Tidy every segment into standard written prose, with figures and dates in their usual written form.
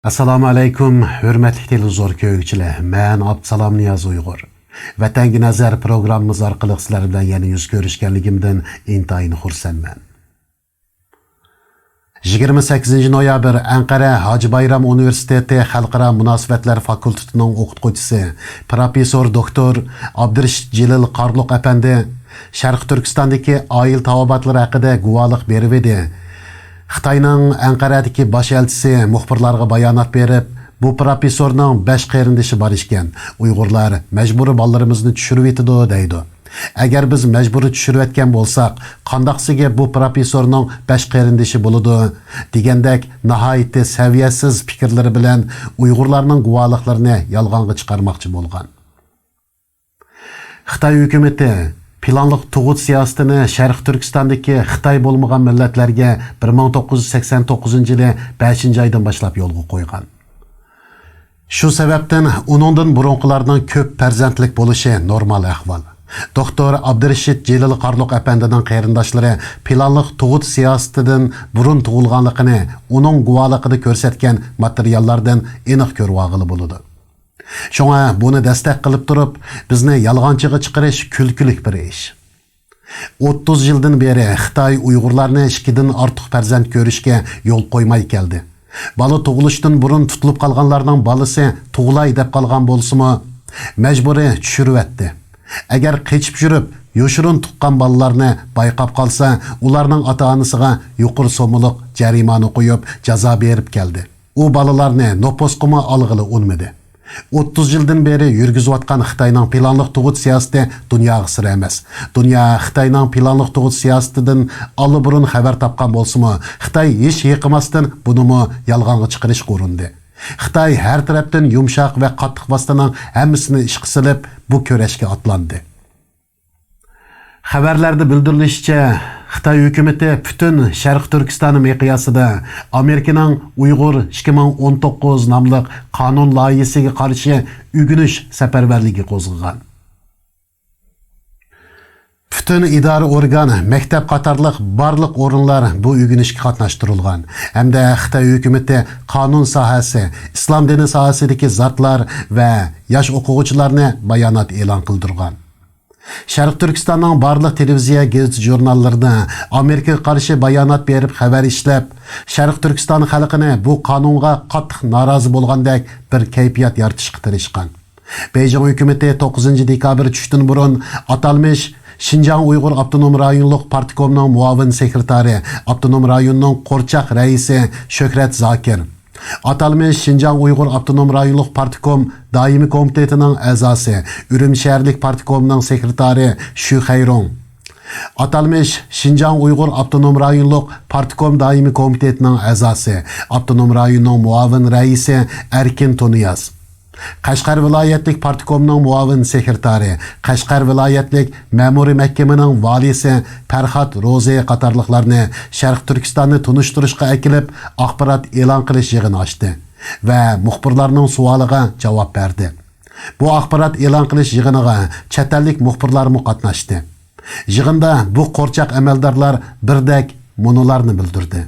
Assalamu alaykum, hürmetli televizor köygüçiler. Men Abdsalam Niyaz Uygur. Vatanga nazar programmamiz orqali sizlar bilan yana yuz ko'rishganligimdan intayin xursandman. 28 noyabr Ankara Hacı Bayram Üniversiteti Xalqaro Munosabatlar fakultetining o'qituvchisi, professor doktor Abdurashid Jelil Qarluq apandi Sharq Turkistondagi oil tavobatlari haqida guvohlik berib edi. Xitoyning Anqaradagi bosh elchisi muxbirlarga bayonot berib, bu professorning 5 qarindishi bor ekan. Uyg'urlar majburiy bolalarimizni tushirib etdi deydi. Agar biz majburiy tushirib etgan bo'lsak, qandoqsiga bu professorning 5 qarindishi bo'ladi degandek nihoyatda saviyasiz fikrlari bilan Uyg'urlarning guvohliklarini yolg'onga chiqarmoqchi bo'lgan. Xitoy hukumatı planlıq tug'ut siyosatini Sharq Turkistondagi Xitoy bo'lmagan millatlarga 1989-yili 5-oydan boshlab yo'lga qo'ygan. Shu sababdan uningdan burunqilarning ko'p farzandlik bo'lishi normal ahvol. Doktor Abdurashid Jelil Qarluq apandining qarindoshlari planlıq tug'ut siyosatidan burun tug'ilganligini uning guvohligida ko'rsatgan materiallardan aniq ko'rib olg'ili bo'ladi. Şoňa bunu destek qılıp durup, bizni yalğançıga çıqırış külkülük bir iş. 30 yıldan beri Xitoy Uyg'urlarni 2dan ortiq farzand ko'rishga yo'l qo'ymay keldi. Bola tug'ilishdan burun tutulib qolganlarning bolasi tug'ilay deb qolgan bo'lsa-mu, majburiy tushirib etdi. Agar qechib yurib, yo'shirin tuqqan bolalarni bayqab qolsa, ularning ota-onasiga yuqori so'mliq jarimani qo'yib, jazo berib keldi. U bolalarni noposquma olg'ili unmadi. 30 yıldan beri yürgüzüvatkan Xitayning planlıq tug'ut siyosati dunyoga sir emas. Dunyo Xitayning planlıq tug'ut siyosatidan allıburun xabar topgan bo'lsa-mu, Xitoy hech yiqimasdan bunimi yolg'onga chiqarish urindi. Xitoy har tarafdan yumshoq va qattiq vositaning hammasini ishga solib bu kurashga otlandi. Xabarlarda bildirilishicha, Xitoy hukumatı bütün Sharq Turkiston miqyosida Amerikaning Uyg'ur 2019 nomli qonun loyihasiga qarshi o'g'inish safarbarligi qo'zg'agan. Bütün idora organ, maktab qatorliq barliq o'rinlar bu o'g'inishga qatnashtirilgan. Hamda Xitoy hukumatı qonun sohasi, islom dini sohasidagi zotlar va yosh o'quvchilarni bayonot e'lon qildirgan. Sharq Turkistonning barliq televiziya gazeta jurnallarida Amerikaga qarshi bayonot berib xabar ishlab, Sharq Turkiston xalqini bu qonunga qattiq norozi bo'lgandek bir kayfiyat yaratishga tirishgan. Beijing hukumatı 9 dekabr tushdan burun atalmish Şinjan Uyghur Abdunum Rayonluq Partikomining muavin sekretari, Abdunum rayonining qo'rchoq raisi Shohrat Zokir, atalmish Şinjan Uyghur Abdunum Rayonluq Partikom Daimi Komitetining a'zosi, Ürüm shaharlik partikomining sekretari Shu Xayrong, atalmish Şinjan Uyghur Abdunum Rayonluq Partikom Daimi Komitetining a'zosi, Abdunum rayonining muavin raisi Erkin Toniyaz, Qashqar viloyatlik partikomining muavin sekretari, Qashqar viloyatlik ma'muriy mahkamaning valisi Farhod Ro'zi qatorliqlarni Sharq Turkistonni tunishtirishga akilib, axborot e'lon qilish yig'ini ochdi va muxbirlarning savoliga javob berdi. Bu axborot e'lon qilish yig'iniga chet ellik muxbirlar qatnashdi. Yig'inda bu qo'rchoq amaldorlar birdak munolarni bildirdi.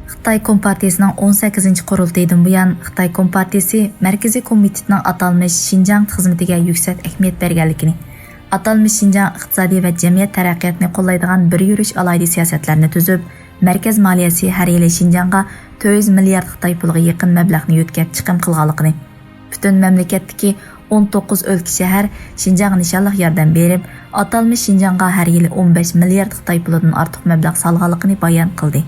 Xitoy Kompartiyasining 18 qurultayidan buyon Xitoy Kompartiyasi Markaziy komitetining atalmish Şinjan xizmatiga yuksak ahamiyat berganligini, atalmish Şinjan iqtisodiy va jamiyat taraqqiyotini qo'llaydigan bir yurish alayda siyosatlarni tuzib, markaz moliyasi har yili Şinjanga 400 milliard Xitoy puliga yaqin mablag'ni yo'tkab chiqim qilganligini, butun mamlakatdagi 19 o'lka shahar Şinjanga nishonliq yordam berib, atalmish Şinjanga har yili 15 milliard Xitoy pulidan ortiq mablag' solganligini bayon qildi.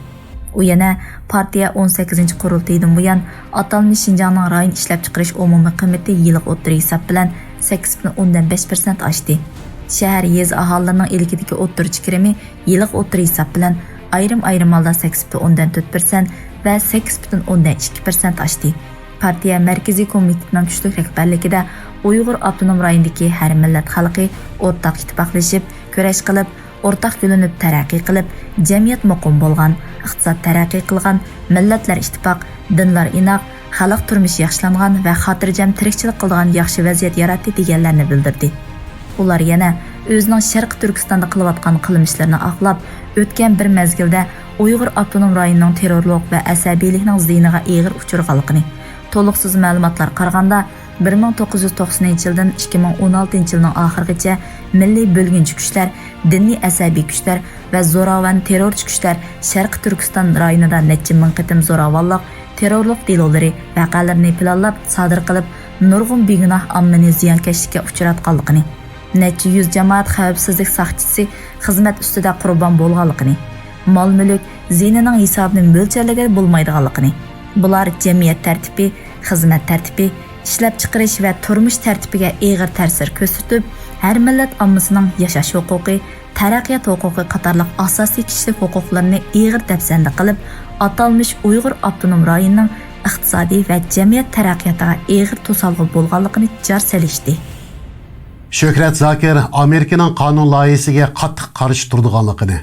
U yana partiya 18 qurultayidan buyon atalmish Şinjanning rayon ishlab chiqarish umumiy qiymati yillik o'ttir hisob bilan 8.5% oshdi. Shahar yez aholilarining ilkidagi o'ttirchi kirimi yillik o'ttir hisob bilan ayrim holda 8.4% va 8.2% oshdi. Partiya markaziy komitetining kuchli rahbarligida Uyg'ur avtonom rayonidagi har millat xalqi o'rtaq ittifoqlashib, kurash qilib, o'rtaq yo'linib taraqqiy qilib, jamiyat muqim bo'lgan, iqtisod taraqqiy qilgan, millatlar ittifoq, dinlar inoq, xalq turmushi yaxshilangan va xotirjam tirikchilik qilgan yaxshi vaziyat yaratdi deganlarni bildirdi. Ular yana o'zining Sharq Turkistonda qilayotgan qilmishlarini aqlab, o'tgan bir mezgilda Uyg'ur avtonom rayonining terrorlik va asabiylikning ziyniga og'ir uchirganligini, To'liqsiz ma'lumotlar qaraganda 1990-yildan 2016 yilning oxirigacha milliy bo'lginchi kuchlar, diniy asabiy kuchlar va zo'ravon terrorchi kuchlar Sharq Turkiston rayonida necha ming qitim zo'ravonlik, terrorlik delolari vaqalarini planlab sodir qilib, nurg'un begunoh ommani ziyonkashlikka uchratganligini, necha yuz jamoat xavfsizlik soqchisi xizmat ustida qurbon bo'lganligini, mol-mulk ziynining hisobini mo'ljallagan bo'lmaydiganligini, bular jamiyat tartibi, xizmat tartibi, ishlab chiqarish va turmush tartibiga og'ir ta'sir ko'rsatib, har millat ommasining yashash huquqi, taraqqiyot huquqi qatorliq asosiy kishilik huquqlarini og'ir dafsanda qilib, atalmish Uyg'ur avtonom rayonining iqtisodiy va jamiyat taraqqiyotiga og'ir to'salg'i bo'lganligini jar solishdi. Shuhrat Zokir Amerikaning qonun loyihasiga qattiq qarshi turganligini,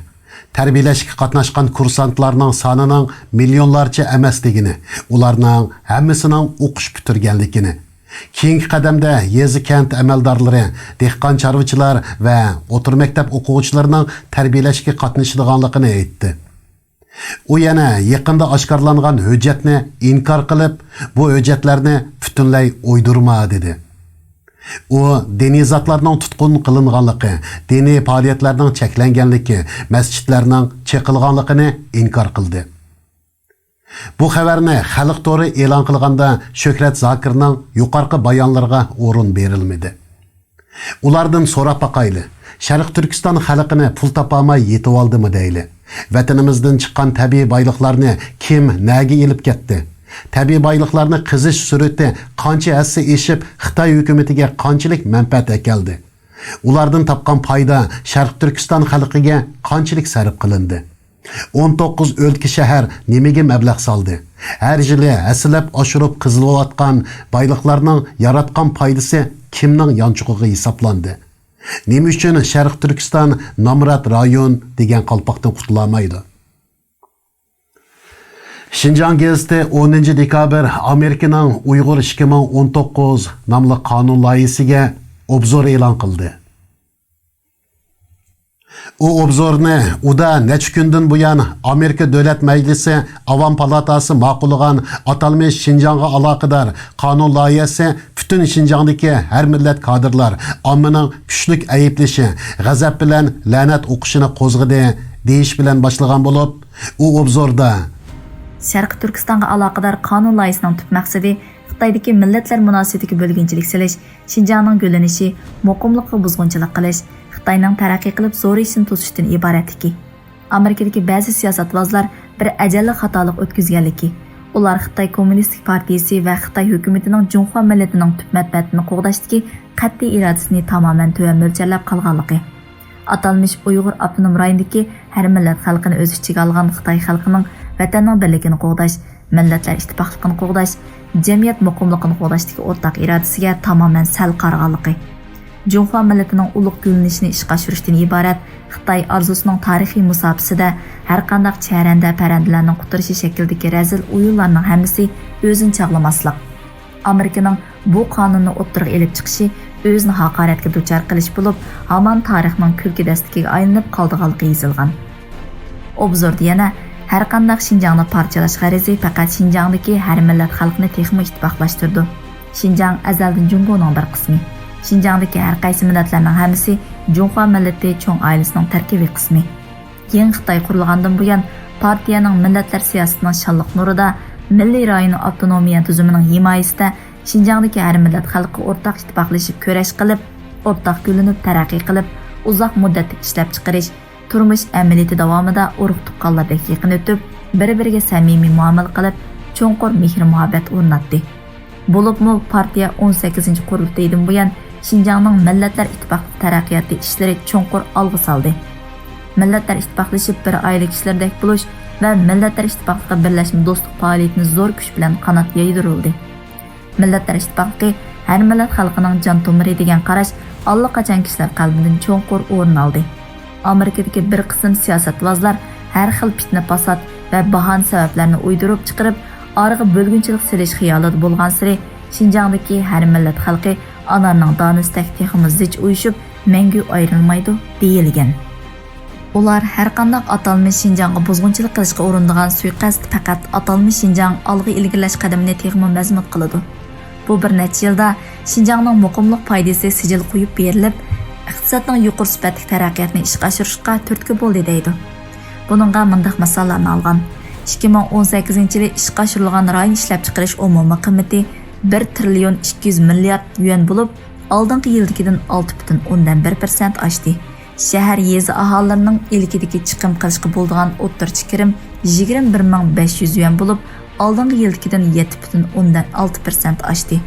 tarbiyalashga qatnashgan kursantlarning sonining millionlarcha emasligini, ularning hammasining o'qish bitirganligini, keyingi qadamda yezi kent amaldorlari, dehqon chorvachilar va o'tir maktab o'quvchilarining tarbiyalashga qatnashadiganligini aytdi. U yana yaqinda oshkorlangan hujjatni inkor qilib, bu hujjatlarni butunlay o'ydirma dedi. U diniy zotlarning tutqun qilinganligi, diniy faoliyatlarning cheklanganligi, masjidlarning cheqilganligini inkor qildi. Bu xabarni xalq to'ri e'lon qilganda Shuhrat Zokirning yuqorqi bayonlariga o'rin berilmadi. Ulardan so'rab baqayli, Sharq Turkiston xalqini pul topolmay yetib oldimi deyli. Vatanimizdan chiqqan tabiiy boyliqlarni kim nega elib ketdi? Tabiiy boyliqlarni qizish surati qancha hassa eshib Xitoy hukumatiga qanchalik manfaat keldi? Ulardan topgan foyda Sharq Turkiston xalqiga qanchalik sarf qilindi? 19 o'lka shahar nimaga mablag' soldi? Har yili aslab oshirib qizilayotgan boyliqlarning yaratgan foydasi kimning yanchug'iga hisoblandi? Nima uchun Sharq Turkiston nomrod rayon degan qalpoqdan qutulamaydi? Şinjan geziti 10 dekabr Amerikaning Uyg'ur 2019 nomli qonun loyihasiga obzor e'lon qildi. U obzorni uda necha kundan buyon Amerika Davlat Majlisi Avam palatasi ma'qullagan atalmish Şinjanga aloqador qonun loyihasi butun Şinjangdagi har millat kadrlar ommaning kuchlik ayiblashi, g'azab bilan la'nat o'qishini qo'zg'adi deyish bilan boshlagan bo'lib, u obzorda Sharq Turkistonga aloqador qonun loyihasining tub maqsadi Xitoydagi millatlar munosabatiga bo'lginchilik silish, Şinjangning gullanishi, muqimlikqa buzg'unchilik qilish, Xitoyning taraqqiy qilib zo'rishini to'sishdan iborat eki. Amerikadagi ba'zi siyosatvozlar bir ajalli xatolik o'tkazganligi, ular Xitoy Kommunistik partiyasi va Xitoy hukumatining Junxo millatining tub manfaatini qo'g'dashdagi qat'iy irodasini tamoman tuvan mo'ljallab qolganligi. Atalmish Uyg'ur avtonom rayonidagi har millat xalqini o'z ichiga olgan Xitoy xalqining vatanning birligini qo'g'dash, millatlar ittifoqligini qo'g'dash, jamiyat muqimligini qo'g'dashdagi o'rtaq irodasiga tamoman sal qaraganligi. Junxo millatining ulug' gullanishini ishga oshirishdan iborat Xitoy orzusining tarixiy musofasida har qanday charanda parandalarning quturishi shaklidagi razil o'yinlarning hammasi o'zini chaqlamaslik. Amerikaning bu qonunni o'ttirib elib chiqishi o'zini haqoratga duchor qilish bo'lib, hamon tarixning kulki dastigiga aylanib qoldiganligi yozilgan. Obzorda yana har qanday Şinjangni parchalash g'arizi faqat Şinjangdagi har millat xalqini texmo ittifoqlashtirdi. Şinjang azaldan Jungoning bir qismi. Şinjangdagi har qaysi millatlarning hammasi Junxo millati cho'ng oilasining tarkibiy qismi. Yangi Xitoy qurilgandan buyon partiyaning millatlar siyosatining shalliq nurida milliy rayon avtonomiya tuzumining himoyasida Şinjangdagi har millat xalqi o'rtaq ittifoqlashib kurash qilib, o'rtaq gullanib taraqqiy qilib, uzoq muddatli ishlab chiqarish, turmush amaliyoti davomida urug' tuqqanlardek yaqin o'tib, bir-biriga samimiy muomala qilib, cho'nqur mehr-muhabbat o'rnatdi. Bo'libmi partiya 18 qurultaydan buyon Şinjangning millatlar ittifoqi taraqqiyoti ishlari cho'nqur olg'a soldi. Millatlar ittifoqlashib bir oila kishilardek bo'lish va millatlar ittifoqiga birlashma do'stlik faoliyatini zo'r kuch bilan qanot yaydirildi. Millatlar ittifoqi har millat xalqining jon tomiri degan qarash allaqachon kishilar qalbidan cho'nqur o'rin oldi. Amerikadagi bir qism siyosatvozlar har xil fitna fasod va bahon sabablarni uydirib chiqarib, orqa bo'lgunchilik silish xiyolida bo'lgan siri Şinjangdagi har millat xalqi anarning donisidak texmi zich uyushib, mangu ayrilmaydi deyilgan. Ular har qanday atalmış Şinjanğa buzg'unchilik qilishga urinadigan suiqasd faqat atalmış Şinjan alg'a ilgirlash qadamini texmo mazmut qiladi. Bu bir necha yilda Şinjanning muqimlik foydasi sijil qo'yib berilib, iqtisodning yuqori sifatli taraqqiyotini ishga oshirishga turtki bo'ldi deydi. Buningga mundaq misollarni olgan. 2018-yili ishga oshirilgan rayon ishlab chiqarish umumiy qiymati 1 trillion 200 milliard yuan bo'lib, oldingi yildagidan 6,1% oshdi. Shahar yezi aholilarining ilkidagi chiqim qilishga bo'ladigan o'rtacha kirim 21500 yuan bo'lib, oldingi yildagidan 7,6% oshdi.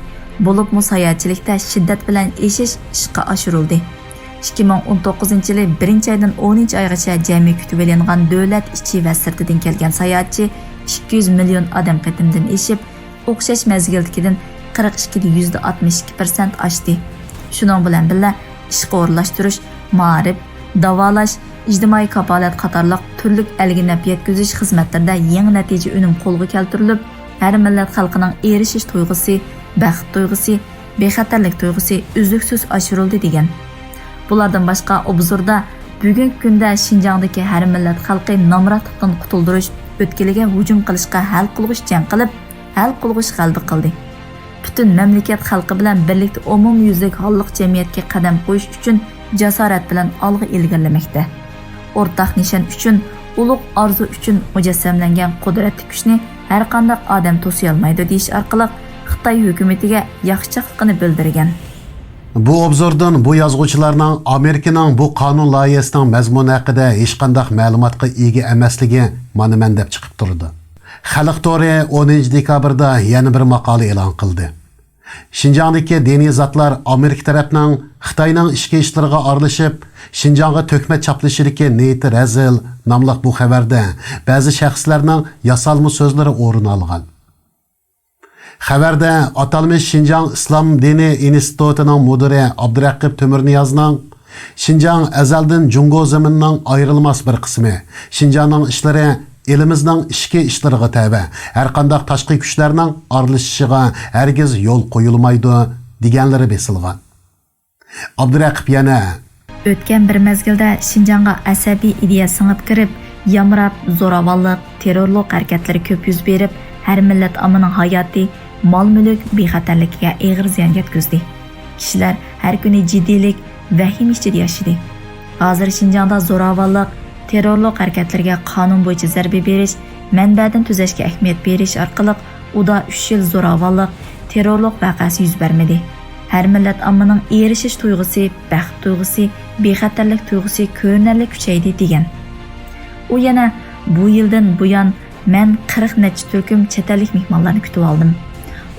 Bo'lib, sayohatchilikda shiddat bilan eshish ishga oshirildi. 2019-yili 1-oydan 10-oygacha jami kutib olingan davlat ichi va sirtidan kelgan sayohatchi 200 million odam qatimdan eshib, o'xshash mazgildagidan 42,62% oshdi. Shuning bilan birga ishga o'rlashtirish, ma'rif, davolash, ijtimoiy kafolat qatorliq turli elga naf yetkazish xizmatlarida yangi natija unum qo'lga keltirilib, har millat xalqining erishish tuyg'usi, baxt tuyg'usi, bexatarlik tuyg'usi uzluksiz oshirildi degan. Bulardan boshqa obzorda bugungi kunda Şinjandagi har millat xalqi nomratlikdan qutuldirish, o'tkiliga hujum qilishga hal qilg'ish jang qilib, hal qilg'ish g'alaba qildi. Butun mamlakat xalqi bilan birlikda umumyuzlik holliq jamiyatga qadam qo'yish uchun jasorat bilan olg'a ilgirlamoqda. O'rtaq nishon uchun, ulug' orzu uchun mujassamlangan qudratli kuchni har qanday odam to'siy olmaydi deyish orqali Xitoy hukumatiga yaxshichiqligini bildirgan. Bu obzordan bu yozuvchilarning Amerikaning bu qonun loyihasining mazmuni haqida hech qanday ma'lumotga ega emasligi mana men deb chiqib turdi. Xalq to'ri 10 dekabrda yana bir maqola e'lon qildi. Şinjandagi diniy zotlar Amerika tarafining Xitoyning ichki ishlariga aralashib, Şinjanga tökmat chaplashidagi niyati razil nomli bu xabarda ba'zi shaxslarning yasalma so'zlari o'rin olgan. Xabarda atalmış Şinjan İslam Dini İnstitutining mudiri Abduraqib Temirniyazning Şinjan azaldan Jungo zaminining ayrilmas bir qismi, Şinjanning ishlari elimizning ichki ishlariga tabi, har qanday tashqi kuchlarning aralashishiga hargiz yo'l qo'yilmaydi deganlari besilgan. Abduraqib yana o'tgan bir mezgilda Şinjanga asabiy ideya singib kirib, yamrab zo'ravonlik, terrorlik harakatlari ko'p yuz berib, har millat ommaning hayoti, mol-mulk bexatarligiga og'ir ziyon yetkazdi. Kishilar har kuni jiddiylik, vahim ichida yashadi. Hozir Şinjanda zo'ravonlik, terrorlik harakatlariga qonun bo'yicha zarba berish, manbadan tuzashga ahamiyat berish orqali uda 3 yil zo'ravonlik, terrorlik vaqasi yuz bermadi. Har millat ommaning erishish tuyg'usi, baxt tuyg'usi, bexatarlik tuyg'usi ko'rinarli kuchaydi degan. U yana bu yildan buyon men 40 necha turkum chetalik mehmonlarni kutib oldim.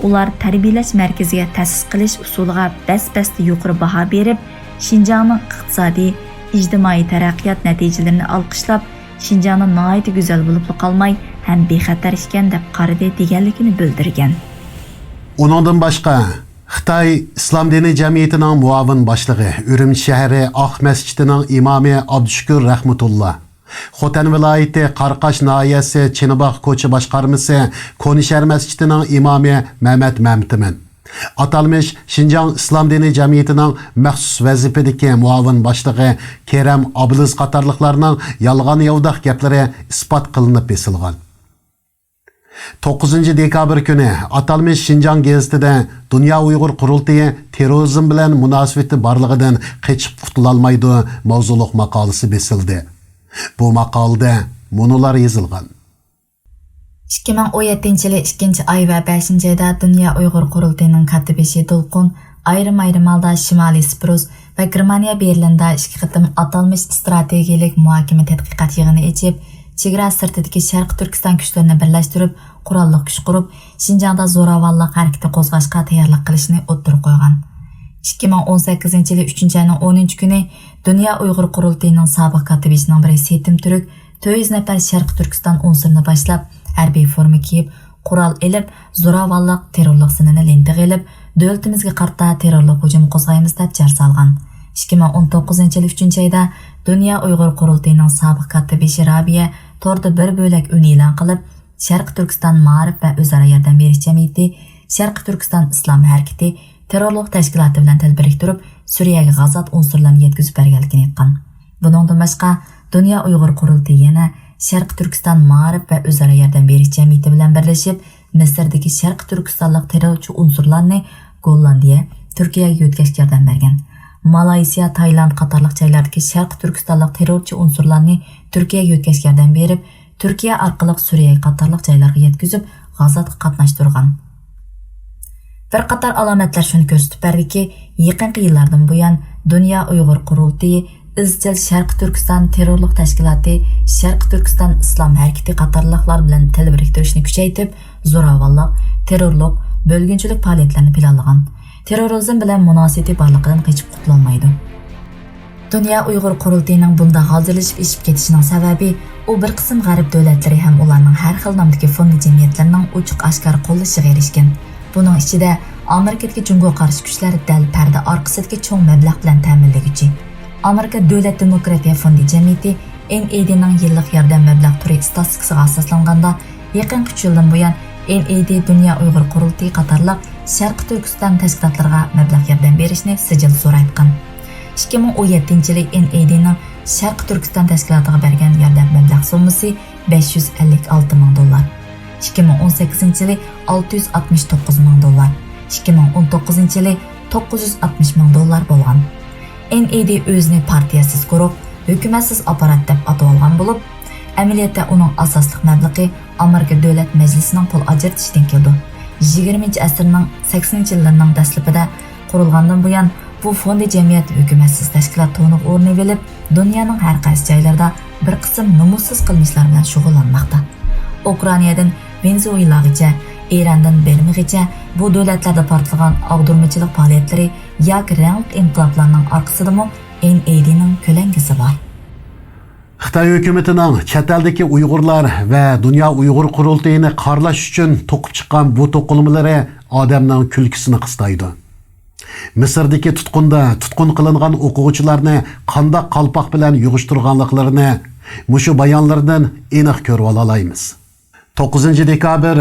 Ular tarbiyalash markaziga ta'sis qilish usuliga bas-basda yuqori baho berib, Şinjanning iqtisodiy, ijtimoiy taraqqiyot natijalarini olqishlab, Şinjanni nihoyat go'zal bo'lib qolmay, ham bexatar ekan deb qaradi deganligini bildirgan. Uningdan boshqa Xitoy Islom dini jamiyatining muavin boshlig'i, Urumchi shahri Oq masjidining imomi Abdushukur Rahmatulloh, Xotan viloyati Qarqash noyasi Chinibog' ko'cha boshqarmasi Konishar masjidining imomi Mehmet Mamtimin, atalmış Şinjan İslam dini jamiyatining maxsus vazifadagi muavin boshlig'i Kerem Abliz qatorliqlarning yolg'on yovdaq gaplari isbot qilinib besilgan. 9 dekabr kuni atalmış Şinjan gazetida Dünya Uyg'ur qurultiyi terrorizm bilan munosabati borligidan qechib qutulolmaydi mavzuliq maqolasi besildi. Bu maqolada munolar yozilgan. 2017-yili 2-oy va 5-oyda Dünya Uyg'ur qurultiyining katibi Dolqun ayrim holda Shimoliy Siprus va Germaniya Berlinda 2 qitim atalmış strategiyalik muhokama tadqiqot yig'ini ochib, chegara sirtidagi Sharq Turkiston kuchlarini birlashtirib, qurolli kuch qurib, Şinjanda zo'ravonlik harakati qo'zg'ashga tayyorlik qilishni o'ttirib qo'ygan. 2018-yili 3-oyning 10-kuni Dünya Uyg'ur qurultiyining sobiq katibisining biri Setim Turk 400 nafar Sharq Turkiston unsurini boshlab, harbiy forma kiyib, qurol elib, zo'ravonlik, terrorlik sinini lenta qilib, davlatimizga qarta terrorlik hujum qo'zg'aymiz deb jar solgan. 2019-yili 3-oyda Dünya Uyg'ur qurultiyining sobiq katibi Rabiya torda bir bo'lak uni e'lon qilib, Sharq Turkiston ma'rif va o'zaro yordam berish jamiyati, Sharq Turkiston islom harakati terrorlik tashkiloti bilan til biriktirib, Suriyaga g'azot unsurlarini yetkazib berganligini aytgan. Buningdan boshqa Dünya Uyghur Qurultayı yana Sharq Turkiston Ma'rif va o'zaro yordam berish jamiyati bilan birlashib, Misrdagi Sharq Turkistonlik terrorchi unsurlarni Gollandiya, Turkiyaga o'tkazishga yordam bergan. Malayziya, Tayland qatorliq joylardagi Sharq Turkistonlik terrorchi unsurlarni Turkiyaga o'tkazishga yordam berib, Turkiya orqali Suriya qatorliq joylarga yetkazib, g'azotga qatnashtirgan. Bir qator alomatlar shuni ko'rsatib berdiki, yaqinqi yillardan buyon Dünya Uyghur Qurultayı izchil Sharq Turkiston terrorlik tashkiloti, Sharq Turkiston islom harakati qatorliqlar bilan til biriktirishni kuchaytirib, zo'ravonlik, terrorlik, bo'lginchilik faoliyatlarini planlagan. Terrorizm bilan munosabati borligidan qochib qutulolmaydi. Dünya Uyghur Qurultayining bunda hozirlashib ishib ketishining sababi u bir qism g'arb davlatlari ham ularning har xil nomdagi fondi jamiyatlarining ochiq oshkor qo'llashiga erishgan. Buning ichida Amerikadagi Jungo qarshi kuchlar dal parda orqasidagi cho'ng mablag' bilan ta'minlaguvchi Amerika Davlat Demokratiya Fondi jamiyati NADning yillik yordam mablag' turi statistikasiga asoslanganda yaqin 3 yildan buyon NAD Dünya Uyghur Qurultayyi qatorliq Sharq Turkiston tashkilotlariga mablag' yordam berishni sijil so'rayotgan. 2017-yili NADning Sharq Turkiston tashkilotiga bergan yordam mablag' summasi $556,000. 2018-yili $669,000. 2019-yili $960,000 bo'lgan. NAD o'zini partiyasiz guruh, hukumatsiz apparat deb atib olgan bo'lib, amaliyotda uning asosli mablag'i Amerika Davlat Majlisining pul ajratishidan keldi. 20-asrning 80-yillarining dastlabida qurilgandan buyon bu fondi jamiyat hukumatsiz tashkilot to'liq o'rni olib, dunyoning har qaysi joylarida bir qism nomussiz qilmishlar bilan shug'ullanmoqda. Ukrainadan Venezuelagacha, Erondan Bermigacha bu davlatlarda portlagan og'dirmachilik faoliyatlari yoki rang inqiloblarning orqasidami NADning ko'langisi bor. Xitoy hukumatining chet eldagi Uyg'urlar va Dunyo Uyg'ur Qurultayini qarlash uchun to'qib chiqqan bu to'qilmalari odamning kulkisini qistaydi. Misrdagi tutqun qilingan o'quvchilarni qanday qalpoq bilan yug'ishtirganliklarini mushu bayonlardan aniq ko'rib olaymiz. 9 dekabr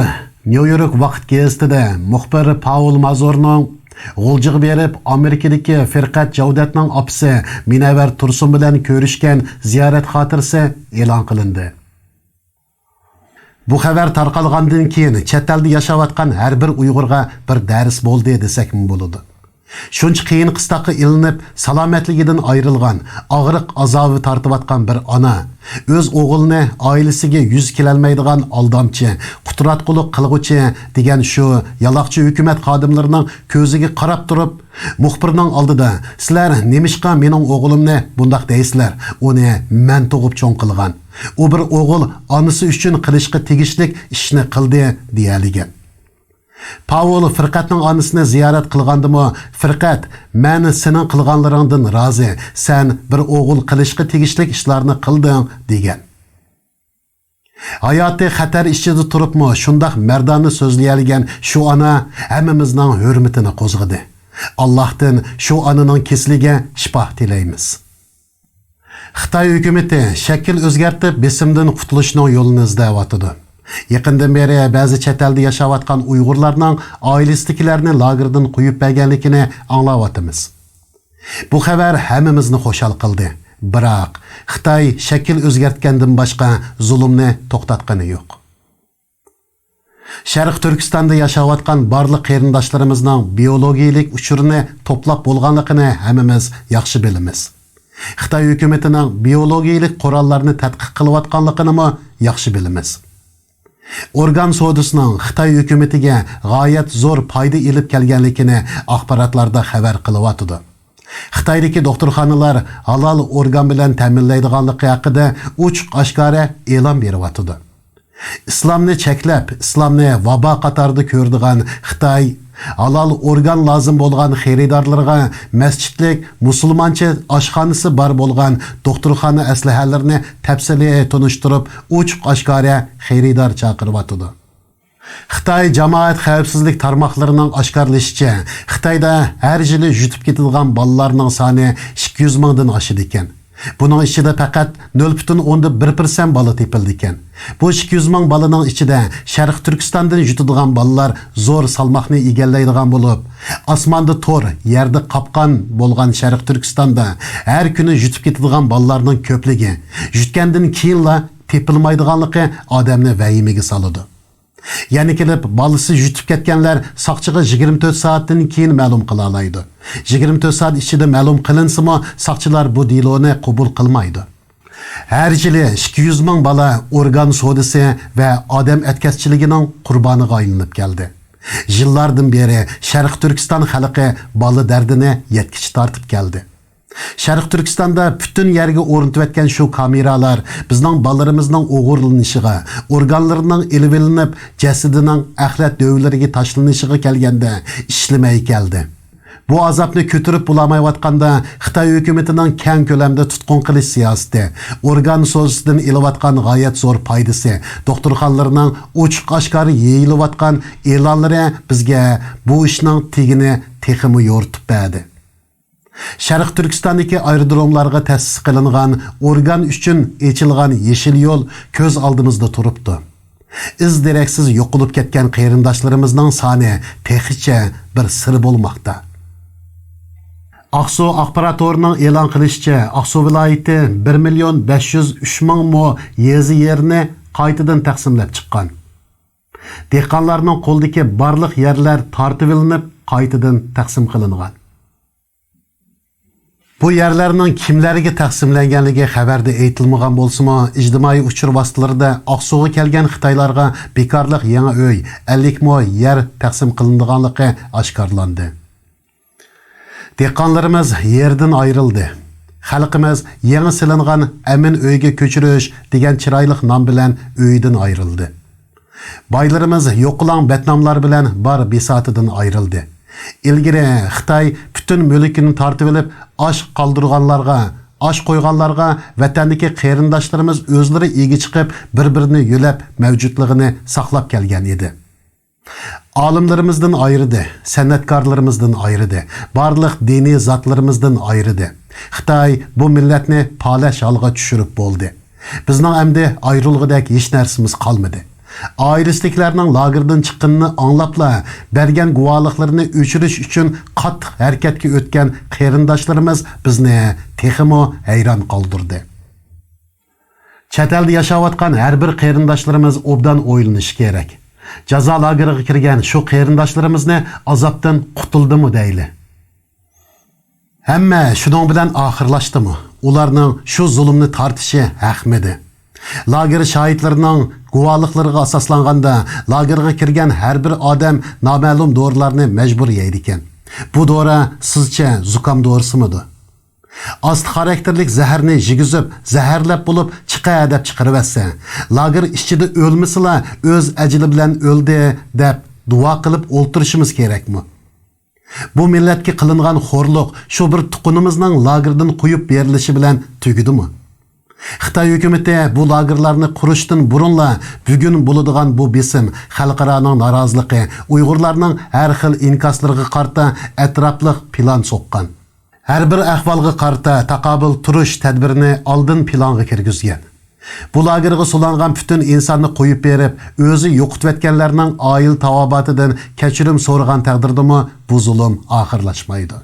New York vaqt gazetida muxbir Paul Mazurning g'uljiq berib Amerikadagi Firqat Javdatning opisi Minavar Tursun bilan ko'rishgan ziyorat xotirasi e'lon qilindi. Bu xabar tarqalgandan keyin chet elda yashayotgan har bir Uyg'urga bir dars bo'ldi desak bo'ladi. Shuncha qiyin qistoqqa ilinib, salomatligidan ayrilgan, og'riq azobi tortayotgan bir ona, o'z o'g'ilni oilasiga yuz kelolmaydigan aldamchi, qutratqulik qilg'uchi degan shu yaloqchi hukumat xodimlarining ko'ziga qarab turib, muxbirning oldida sizlar nemishqa mening o'g'limni bundoq deysizlar, uni men tug'ib cho'ng qilgan. U bir o'g'il onasi uchun qilishga tegishli ishni qildi deyaligan. Paul Firqatning onasini ziyorat qilgandimi, Firqat, "Men sening qilganlaringdan rozi, sen bir o'g'il qilishga tegishli ishlarni qilding" degan. Hayoti xatar ichida turibmi, shundoq mardona so'zlaydigan shu ona hammamizning hurmatini qo'zg'adi. Allohdan shu onaning kesligiga shifo tilaymiz. Xitoy hukumati shakl o'zgartirib besimdan qutulishning yo'lini izlayotdi. Yaqindan beri ba'zi chet elda yashayotgan Uyg'urlarning oilasidagilarni lagerdan qo'yib berganligini anglayotimiz. Bu xabar hammamizni xushal qildi. Biroq Xitoy shakl o'zgartgandan boshqa zulmni to'xtatgani yo'q. Sharq Turkistonda yashayotgan barliq qarindoshlarimizning biologiyalik uchurini to'plab bo'lganligini hammamiz yaxshi bilamiz. Xitoy hukumatining biologiyalik qurollarni tadqiq qilayotganligini yaxshi bilamiz. Organ sodasining Xitoy hukumatiga g'oyat zo'r foyda elib kelganligini axborotlarda xabar qilyotdi. Xitoydagi doktorxonalar halol organ bilan ta'minlaydiganligi haqida ochiq oshkora e'lon beryapti. Islomni cheklab, islomni vabo qatorida ko'rdigan Xitoy halol organ lozim bo'lgan xaridorlarga masjidlik musulmoncha oshxonasi bor bo'lgan doktorxona aslahalarini tafsiliy tunishtirib, ochiq oshkora xaridor chaqiryapti. Xitoy jamoat xavfsizlik tarmoqlarining oshkorlashicha, Xitoyda har yili yutib ketadigan bolalarning soni 200 mingdan oshadi ekan. Buning ichida faqat 0,1% bola tepildi ekan. Bu 200 ming bolaning ichida Sharq Turkistondan jutadigan bolalar zo'r salmoqni egallaydigan bo'lib, osmonda to'r, yerda qopqon bo'lgan Sharq Turkistonda har kuni jutib ketadigan bolalarning ko'pligi, jutgandan keyinla tepilmaydiganligi odamni vahimaga soladi. Yani kelib balisi jutib ketganlar saqchiga 24 soatdan keyin ma'lum qila oladi. 24 soat ichida ma'lum qilinsimi, saqchilar bu deloni qabul qilmaydi. Her yili 200 ming bola organ sodisi va odam atkazchiligining qurboniga aylanib keldi. Yillardan beri Sharq Turkiston xalqi bola dardini yetkichi tortib keldi. Sharq Turkistonda bütün yerga o'rnatib etgan shu kameralar bizning bolarimizning o'g'irlanishiga, organlarining elib olinib, jasadining axlat dövlariga tashlanishiga kelganda ishlamay keldi. Bu azobni ko'tarib bulamayotganda Xitoy hukumatining keng ko'lamda tutqun qilish siyosati, organ so'zisidan elayotgan g'oyat zo'r foydasi, doktorxonalarning ochiq-oshkor yeyilayotgan e'lonlari bizga bu ishning tegini texmi yo'rtib berdi. Sharq Turkistondagi aerodromlarga ta'sis qilingan organ uchun echilgan yeshil yo'l ko'z oldimizda turibdi. Iz deraksiz yo'qolib ketgan qarindoshlarimizning soni texicha bir sir bo'lmoqda. Aqsu axbaratorining e'lon qilishicha, Aqsu viloyati 1,503,000 mo yezi yerini qaytadan taqsimlab chiqqan. Dehqonlarning qo'ldagi barliq yerlar tortib olinib, qaytadan taqsim qilingan. Bu yerlarning kimlarga taqsimlanganligi xabarda aytilmagan bo'lsa-mu, ijtimoiy uchur vositalarida Aqsuga kelgan Xitoylarga bekorlik yangi uy, 50 mo yer taqsim qilinganligi oshkorlandi. Dehqonlarimiz yerdan ayrildi. Xalqimiz yangi silingan amin uyga ko'chirish degan chiroyli nom bilan uydan ayrildi. Boylarimiz yo'qolan betnomlar bilan bar besotidan ayrildi. İlgiri Xitoy bütün mulkini tortib olib, osh qoldirganlarga, osh qo'yganlarga vatandagi qarindoshlarimiz o'zlari ega chiqib, bir-birini yo'lab mavjudligini saqlab kelgan edi. Olimlarimizdan ayirdi, san'atkorlarimizdan ayirdi, barliq diniy zotlarimizdan ayirdi. Xitoy bu millatni palash holga tushirib bo'ldi. Bizning endi ayrilg'idek hech narsamiz qolmadi. Ailesiliklarning lagerdan chiqqanini anglapla, bergan guvohliklarini o'chirish uchun qattiq harakatga o'tgan qarindoshlarimiz bizni texmo hayron qoldirdi. Chet elda yashayotgan har bir qarindoshlarimiz obdan o'ylanishi kerak. Jazo lageriga kirgan shu qarindoshlarimizni azobdan qutuldimi deyli. Hamma shuning bilan oxirlashdimi? Ularning shu zulmni tortishi haqmidi? Lager şahitlerinin guvalıqlarına asaslanganda lagerga kirgan her bir odam nama'lum dorilarni mecbur yeydiken. Bu dori sizce zukam dorisi mıydı? Ast karakterlik zaharni jigizib, zaharlab bulup chiqa deb chiqarib etsa, lager ishchida o'lmasila o'z ajili bilan o'ldi deb duo qilib o'ltirishimiz kerakmi? Bu millatga qilingan xo'rliq shu bir tuqunimizning lagerdan qo'yib berilishi bilan tugidimi? Xitoy hukumati bu lagerlarni qurishdan burunla bugun bo'ladigan bu besim, xalqaroning noroziligi, Uyg'urlarning har xil inkaslariga qarta atrofli plan so'qqan. Har bir ahvolga qarta taqobil turish tadbirini oldin planga kirgizgan. Bu lagerga sulangan bütün insonni qo'yib berib, o'zi yo'qotib etganlarning oil tavobotidan kechirim so'ragan taqdirdami bu zulm oxirlashmaydi.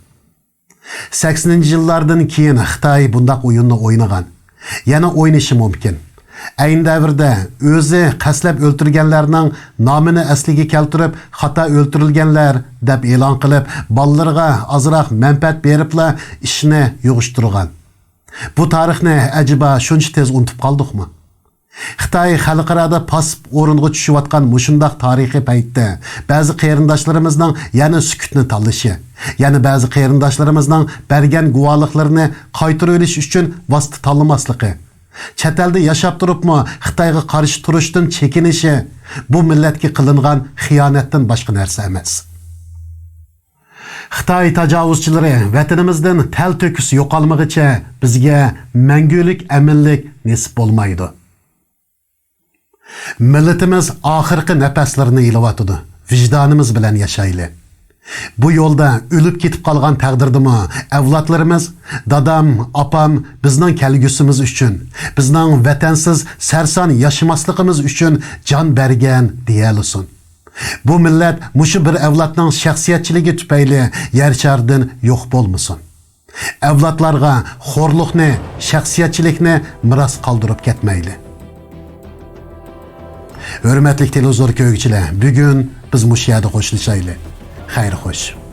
80-yillardan keyin Xitoy bundaq o'yinni o'ynagan. Yana oynashi mumkin. Ayni davrda o'zi qaslab o'ltirganlarning nomini asliga keltirib, xato o'ltirilganlar deb e'lon qilib, bolalarga ozroq manfaat beribla ishni yig'ishtirgan. Bu tarixni ajiba shuncha tez unutib qoldikmi? Xitoy xalqaroda pasib o'ringa tushayotgan mushundaq tarixiy paytda ba'zi qarindoshlarimizning yana sukutni tanlashi, yana ba'zi qarindoshlarimizning bergan guvohliklarini qaytarib olish uchun vosita tanlamasligi, chet elda yashab turibmi Xitoyga qarshi turishdan chekinishi bu millatga qilingan xiyonatdan boshqa narsa emas. Xitoy tajovuzchilari vatanimizdan tal to'kis yo'qolmagicha bizga mangulik aminlik nasib bo'lmaydi. Milletimiz ahirki nefeslerini ilavatudu. Vicdanımız bilen yaşaylı. Bu yo'lda o'lib ketib qolgan taqdirdimi avlodlarimiz dadam, opam bizning kelgusimiz uchun, bizning vatansiz sarson yashamasligimiz uchun jon bergan deyalisin. Bu millat mushu bir avlodning shaxsiyatchiligi tufayli yer shardan yo'q bo'lmasin. Avlodlarga xo'rliqni, shaxsiyatchilikni miros qoldirib ketmayli. Hurmatli televizor ko'ruvchilar, bugun biz mush yerda qo'shilishaylik. Xayr xo'sh.